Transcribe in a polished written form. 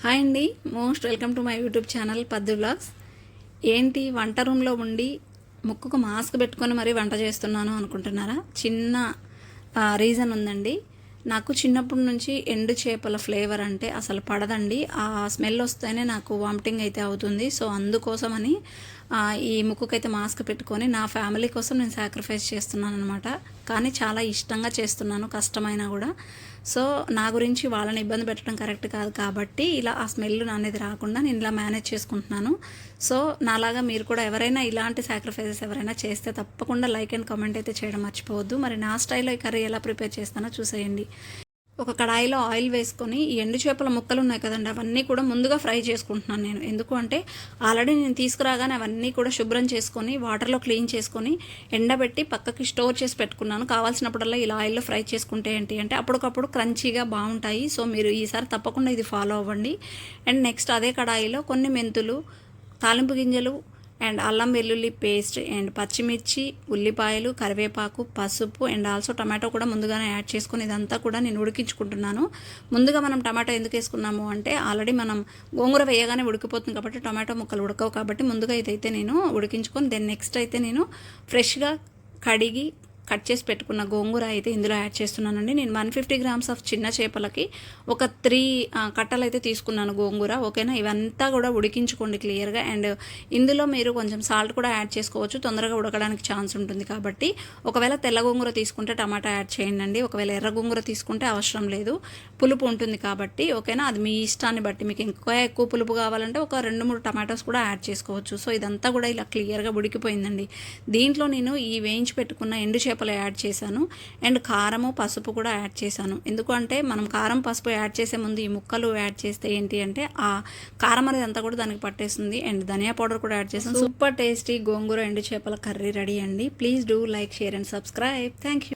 Hi అండి, most welcome to my YouTube channel పద్దు vlogs. ఏంటి వంట రూమ్లో ఉండి ముక్కుకు మాస్క్ పెట్టుకొని మరీ వంట చేస్తున్నాను అనుకుంటున్నారా? చిన్న రీజన్ ఉందండి. నాకు చిన్నప్పటి నుంచి ఎండు చేపల ఫ్లేవర్ అంటే అసలు పడదండి. ఆ స్మెల్ వస్తేనే నాకు వామిటింగ్ అయితే అవుతుంది. సో అందుకోసమని ఈ ముక్కుకైతే మాస్క్ పెట్టుకొని నా ఫ్యామిలీ కోసం నేను సాక్రిఫైస్ చేస్తున్నాను అనమాట. కానీ చాలా ఇష్టంగా చేస్తున్నాను, కష్టమైనా కూడా. సో నా గురించి వాళ్ళని ఇబ్బంది పెట్టడం కరెక్ట్ కాదు కాబట్టి ఇలా ఆ స్మెల్ అనేది రాకుండా నేను ఇలా మేనేజ్ చేసుకుంటున్నాను. సో నాలాగా మీరు కూడా ఎవరైనా ఇలాంటి సాక్రిఫైసెస్ ఎవరైనా చేస్తే తప్పకుండా లైక్ అండ్ కామెంట్ అయితే చేయడం మర్చిపోవద్దు. మరి నా స్టైల్లో ఈ కర్రీ ఎలా ప్రిపేర్ చేస్తానో చూసేయండి. ఒక కడాయిలో ఆయిల్ వేసుకొని ఈ ఎండు చేపల ముక్కలు ఉన్నాయి కదండి, అవన్నీ కూడా ముందుగా ఫ్రై చేసుకుంటున్నాను నేను. ఎందుకు అంటే ఆల్రెడీ నేను తీసుకురాగానే అవన్నీ కూడా శుభ్రం చేసుకొని వాటర్లో క్లీన్ చేసుకొని ఎండబెట్టి పక్కకి స్టోర్ చేసి పెట్టుకున్నాను. కావాల్సినప్పుడల్లా ఇలా ఆయిల్లో ఫ్రై చేసుకుంటే ఏంటి అంటే అప్పటికప్పుడు క్రంచీగా బాగుంటాయి. సో మీరు ఈసారి తప్పకుండా ఇది ఫాలో అవ్వండి. అండ్ నెక్స్ట్ అదే కడాయిలో కొన్ని మెంతులు, తాలింపు గింజలు అండ్ అల్లం వెల్లుల్లి పేస్ట్ అండ్ పచ్చిమిర్చి, ఉల్లిపాయలు, కరివేపాకు, పసుపు అండ్ ఆల్సో టమాటో కూడా ముందుగానే యాడ్ చేసుకుని ఇదంతా కూడా నేను ఉడికించుకుంటున్నాను. ముందుగా మనం టమాటో ఎందుకు వేసుకున్నాము అంటే ఆల్రెడీ మనం గోంగూర వేయగానే ఉడికిపోతుంది కాబట్టి టమాటో ముక్కలు ఉడకవు కాబట్టి ముందుగా ఇదైతే నేను ఉడికించుకొని దెన్ నెక్స్ట్ అయితే నేను ఫ్రెష్గా కడిగి కట్ చేసి పెట్టుకున్న గోంగూర అయితే ఇందులో యాడ్ చేస్తున్నానండి. నేను 150 గ్రామ్స్ ఆఫ్ చిన్న చేపలకి ఒక 3 కట్టలు అయితే తీసుకున్నాను గోంగూర. ఓకేనా, ఇవంతా కూడా ఉడికించుకోండి క్లియర్గా. అండ్ ఇందులో మీరు కొంచెం సాల్ట్ కూడా యాడ్ చేసుకోవచ్చు, తొందరగా ఉడకడానికి ఛాన్స్ ఉంటుంది కాబట్టి. ఒకవేళ తెల్ల గోంగూర తీసుకుంటే టమాటా యాడ్ చేయండి. ఒకవేళ ఎర్ర గోంగూర తీసుకుంటే అవసరం లేదు, పులుపు ఉంటుంది కాబట్టి. ఓకేనా, అది మీ ఇష్టాన్ని బట్టి. మీకు ఇంకా ఎక్కువ పులుపు కావాలంటే ఒక 2-3 టమాటోస్ కూడా యాడ్ చేసుకోవచ్చు. సో ఇదంతా కూడా ఇలా క్లియర్గా ఉడికిపోయిందండి. దీంట్లో నేను ఈ వేయించి పెట్టుకున్న ఎండు చేపలు యాడ్ చేశాను అండ్ కారము, పసుపు కూడా యాడ్ చేశాను. ఎందుకంటే మనం కారం, పసుపు యాడ్ చేసే ముందు ఈ ముక్కలు యాడ్ చేస్తే ఏంటి అంటే ఆ కారం అనేది అంతా కూడా దానికి పట్టేస్తుంది. అండ్ ధనియా పౌడర్ కూడా యాడ్ చేశాను. సూపర్ టేస్టీ గోంగూర ఎండు చేపల కర్రీ రెడీ అండి. Please do like, share and subscribe. Thank you.